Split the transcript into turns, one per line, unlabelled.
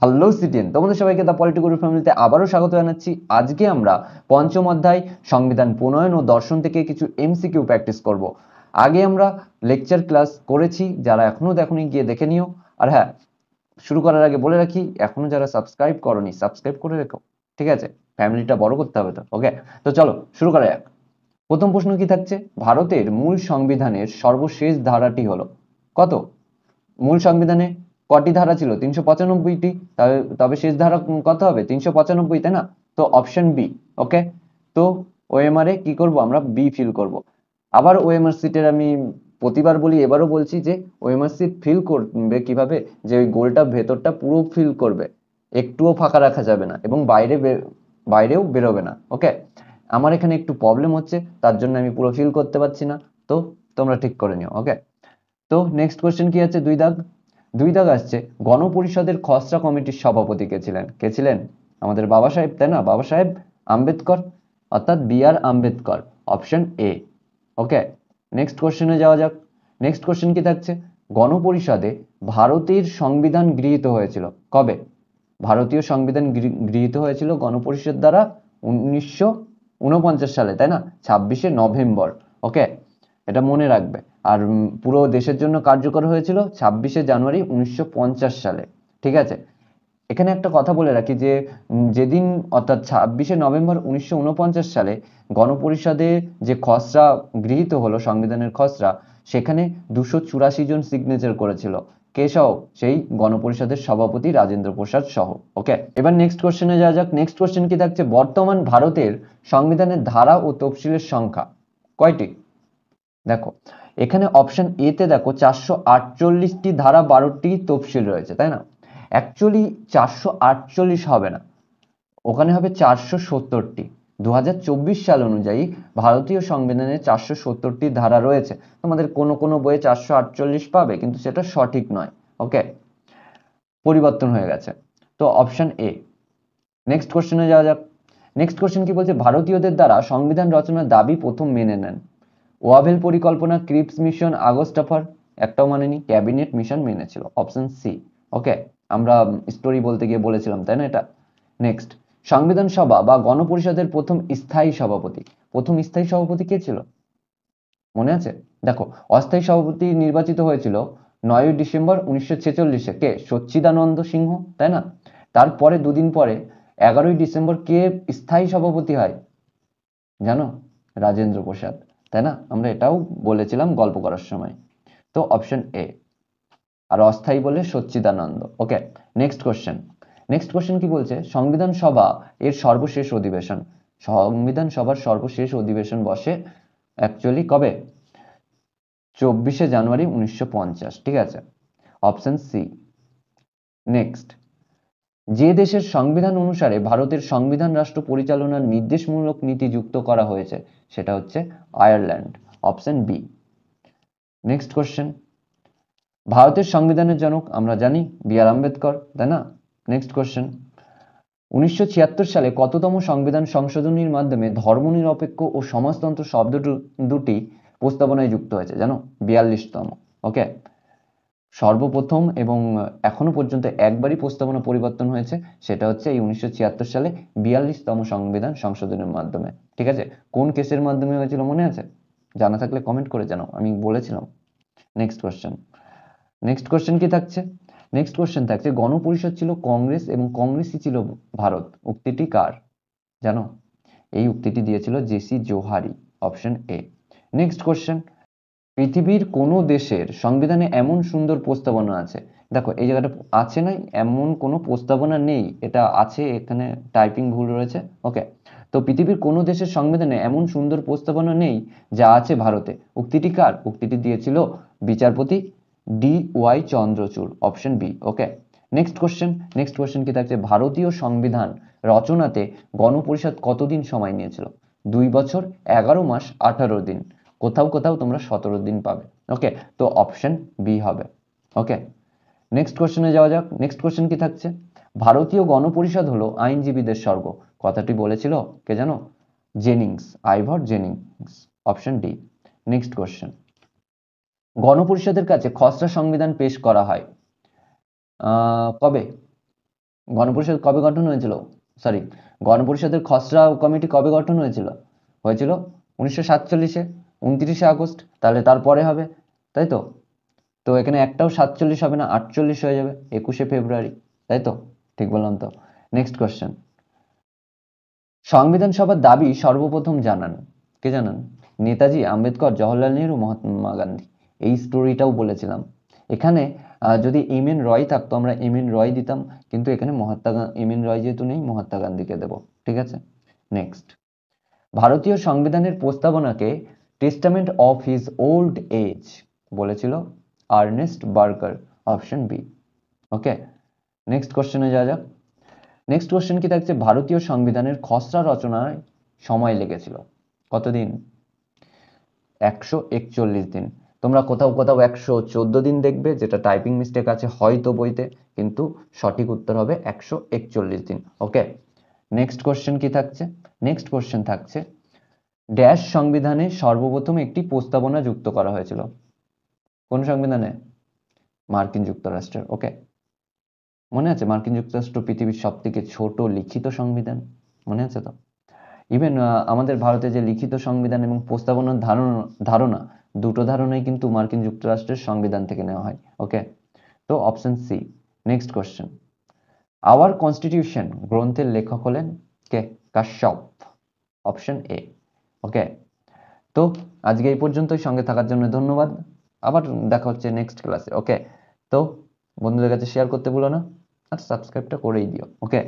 Hello CTN, তোমাদের সবাইকে the political ফ্যামিলিতে আবারও স্বাগত জানাচ্ছি। আজকে আমরা পঞ্চম অধ্যায় সংবিধান প্রণয়ন ও দর্শন থেকে কিছু এমসিকিউ প্র্যাকটিস করব। আগে আমরা লেকচার ক্লাস করেছি, যারা এখনো দেখোনি গিয়ে দেখে নিও। আর হ্যাঁ, শুরু করার আগে বলে রাখি, এখনো যারা সাবস্ক্রাইব করোনি সাবস্ক্রাইব করে রেখো, ঠিক আছে? ফ্যামিলিটা বড় করতে হবে তো। ওকে, তো চলো শুরু করা যাক। প্রথম প্রশ্ন কি থাকছে? ভারতের মূল সংবিধানের সর্বশেষ ধারাটি হলো কত? মূল সংবিধানে কটি ধারা ছিল? 395টি। তবে শেষ ধারা কত হবে? 395, তাই না? তো অপশন বি। ওকে, তো ওএমআর এ কি করব আমরা? বি ফিল করব। আবার ওএমআর সিটের আমি প্রতিবার বলি, এবারও বলছি যে ওএমআর সিট ফিল করবে কিভাবে? যে ওই গোলটা ভেতরটা পুরো ফিল করবে, একটুও ফাঁকা রাখা যাবে না, এবং বাইরেও বেরোবে না। ওকে, আমার এখানে একটু প্রবলেম হচ্ছে, তার জন্য আমি পুরো ফিল করতে পারছি না, তো তোমরা ঠিক করে নিও। ওকে, তো নেক্সট কোশ্চেন কি আছে? দুই দাগ আসছে, গণপরিষদের খসড়া কমিটির সভাপতি কে ছিলেন? কে ছিলেন? আমাদের বাবা সাহেব, তাই না? বাবা সাহেব আম্বেদকর, অর্থাৎ B R Ambedkar, option A. Okay, next কোশ্চেনে যাওয়া যাক। নেক্সট কোশ্চেন কি থাকছে? গণপরিষদে ভারতের সংবিধান গৃহীত হয়েছিল কবে? ভারতীয় সংবিধান গৃহীত হয়েছিল গণপরিষদ দ্বারা 1949 সালে, তাই না? 26শে নভেম্বর। ওকে, এটা মনে রাখবে। আর পুরো দেশের জন্য কার্যকর হয়েছিল 26শে জানুয়ারি 1950 সালে, ঠিক আছে? এখানে একটা কথা বলে রাখি যে যেদিন, অর্থাৎ 26শে নভেম্বর 1949 সালে গণপরিষদে যে খসড়া গৃহীত হলো, সংবিধানের খসড়া, সেখানে 284 জন সিগনেচার করেছিল। কে সহ? সেই গণপরিষদের সভাপতি রাজেন্দ্র প্রসাদ সহ। ওকে, এবার নেক্সট কোশ্চেনে যাওয়া যাক। নেক্সট কোশ্চেন কি থাকছে? বর্তমান ভারতের সংবিধানের ধারা ও তফসিলের সংখ্যা কয়টি? দেখো, এখানে অপশন এ তে দেখো 448টি ধারা, 12টি তফসিল রয়েছে, তাই না? অ্যাকচুয়ালি 448 হবে না, ওখানে হবে 470টি। 2024 সাল অনুযায়ী ভারতীয় সংবিধানে 470টি ধারা রয়েছে। তোমাদের কোনো কোনো বইয়ে 448 পাবে, কিন্তু সেটা সঠিক নয়। ওকে, পরিবর্তন হয়ে গেছে। তো অপশন এ। নেক্সট কোশ্চেনে যাওয়া যাক। নেক্সট কোশ্চেন কি বলছে? ভারতীয়দের দ্বারা সংবিধান রচনার দাবি প্রথম মেনে নেন? ওয়াভেল পরিকল্পনা, ক্রিপস মিশন, আগস্টাফার, একটাও মানেনি, ক্যাবিনেট মিশন মেনেছিল, অপশন সি। ওকে, আমরা স্টোরি বলতে গিয়ে বলেছিলাম, তাই না এটা? নেক্সট, সংবিধান সভা বা গণপরিষদের প্রথম স্থায়ী সভাপতি কে ছিল? মনে আছে? দেখো, অস্থায়ী সভাপতি নির্বাচিত হয়েছিল 9ই ডিসেম্বর 1946-এ। কে? সচ্চিদানন্দ সিংহ, তাই না? তারপরে দুদিন পরে 11ই ডিসেম্বর কে স্থায়ী সভাপতি হয় জানো? রাজেন্দ্র প্রসাদ, তাই না? আমরা এটাও বলেছিলাম গল্প করার সময়। তো অপশন এ। আর অস্থায়ী বলে সচ্চিদানন্দ। ওকে, নেক্সট কোশ্চেন। নেক্সট কোশ্চেন কি বলছে? সংবিধান সভা এর সর্বশেষ অধিবেশন, সংবিধান সভার সর্বশেষ অধিবেশন বসে অ্যাকচুয়ালি কবে? 24শে জানুয়ারি 1950, ঠিক আছে? Option C. নেক্সট, যে দেশের সংবিধান অনুসারে ভারতের সংবিধান রাষ্ট্র পরিচালনার নির্দেশমূলক নীতি যুক্ত করা হয়েছে, সেটা হচ্ছে Ireland, option B. Next question, ভারতের সংবিধানের জনক আমরা জানি বি আর আম্বেদকর, তাই না? নেক্সট কোশ্চেন, 1976 সালে কততম সংবিধান সংশোধনীর মাধ্যমে ধর্মনিরপেক্ষ ও সমাজতন্ত্র শব্দ দুটি প্রস্তাবনায় যুক্ত হয়েছে জানো? 42তম। ওকে, সর্বপ্রথম এবং এখনো পর্যন্ত একবারই প্রস্তাবনা পরিবর্তন হয়েছে, সেটা হচ্ছে এই 1976 সালে 42তম সংবিধান সংশোধনের মাধ্যমে, ঠিক আছে? কোন কেসের মাধ্যমে হয়েছিল মনে আছে? জানা থাকলে কমেন্ট করে জানাও, আমি বলেছিলাম। Next question. নেক্সট কোশ্চেন কি থাকছে? নেক্সট কোশ্চেন থাকছে, গণপরিষদ ছিল কংগ্রেস এবং কংগ্রেসই ছিল ভারত, উক্তিটি কার জানো? এই উক্তিটি দিয়েছিল J C Johari, option A. Next question, পৃথিবীর কোন দেশের সংবিধানে এমন সুন্দর প্রস্তাবনা আছে? দেখো, এই জায়গাটা আছে নাই, এমন কোনো প্রস্তাবনা নেই, এটা আছে, এখানে টাইপিং ভুল রয়েছে। ওকে, তো পৃথিবীর কোন দেশের সংবিধানে এমন সুন্দর প্রস্তাবনা নেই যা আছে ভারতে, উক্তিটি কার? উক্তিটি দিয়েছিল বিচারপতি DY Chandrachur, option B. Okay, next question. Next question কি থাকছে? ভারতীয় সংবিধান রচনাতে গণপরিষদ কতদিন সময় নিয়েছিল? 2 বছর, 11 মাস, 18 দিন। কোথাও কোথাও তোমরা 17 দিন পাবে। ওকে, তো অপশন বি হবে। ওকে, নেক্সট কোশ্চেনে যাওয়া যাক। নেক্সট কোশ্চেন কি থাকছে? ভারতীয় গণপরিষদ হলো আইনজীবীদের স্বর্গ, কথাটি বলেছিল কে জানো? Jennings, Ivor Jennings, option D. Next question, গণপরিষদের কাছে খসড়া সংবিধান পেশ করা হয় কবে? গণপরিষদ কবে গঠন হয়েছিল, সরি, গণপরিষদের খসড়া কমিটি কবে গঠন হয়েছিল, হয়েছিল 1947-এ, 29শে আগস্ট। তাহলে তারপরে হবে, তাই তো? তো এখানে একটাও 47 হবে না, 48 হয়ে যাবে, 21শে ফেব্রুয়ারি, তাই তো? ঠিক বললাম তো? নেক্সট কোয়েশ্চেন, সংবিধান সভার দাবি সর্বপ্রথম জানান, কে জানান? নেতাজি, আম্বেদকর, জওহরলাল নেহরু, মহাত্মা গান্ধী। এই স্টোরিটাও বলেছিলাম। এখানে যদি এম এন রয় থাকতো আমরা এম এন রয় দিতাম, কিন্তু এখানে এম এন রয় যেহেতু নেই, মহাত্মা গান্ধীকে দেব। ঠিক আছে, নেক্সট, ভারতীয় সংবিধানের প্রস্তাবনাকে testament of his old age বলেছিল Ernest Barker, option B. Okay, next কোশ্চেনে যাওয়া যাক। নেক্সট কোশ্চেন কি থাকছে, ভারতীয় সংবিধানের খসড়া রচনায় সময় লেগেছিল কতদিন? 141 দিন। তোমরা কোথাও কোথাও 114 দিন দেখবে, যেটা টাইপিং মিস্টেক আছে হয়তো বইতে, কিন্তু সঠিক উত্তর হবে 141 দিন। ওকে, নেক্সট কোশ্চেন কি থাকছে? নেক্সট কোশ্চেন থাকছে, ড্যাশ সংবিধানে সর্বপ্রথম একটি প্রস্তাবনা যুক্ত করা হয়েছিল, কোন সংবিধানে? মার্কিন যুক্তরাষ্ট্রের। ওকে, মনে আছে মার্কিন যুক্তরাষ্ট্র পৃথিবীর সব থেকে ছোট লিখিত সংবিধান, মনে আছে তো? ইভেন আমাদের ভারতে যে লিখিত সংবিধান এবং প্রস্তাবনার ধারণা, দুটো ধারণাই কিন্তু মার্কিন যুক্তরাষ্ট্রের সংবিধান থেকে নেওয়া হয়। ওকে, তো option C. Next question, our constitution গ্রন্থের লেখক হলেন কে? Kashyap, option A. ওকে, তো আজকে এই পর্যন্তই, সঙ্গে থাকার জন্য ধন্যবাদ। আবার দেখা হচ্ছে নেক্সট ক্লাসে। ওকে, তো বন্ধুদের কাছে শেয়ার করতে ভুলো না, আর সাবস্ক্রাইবটা করেই দিও। ওকে,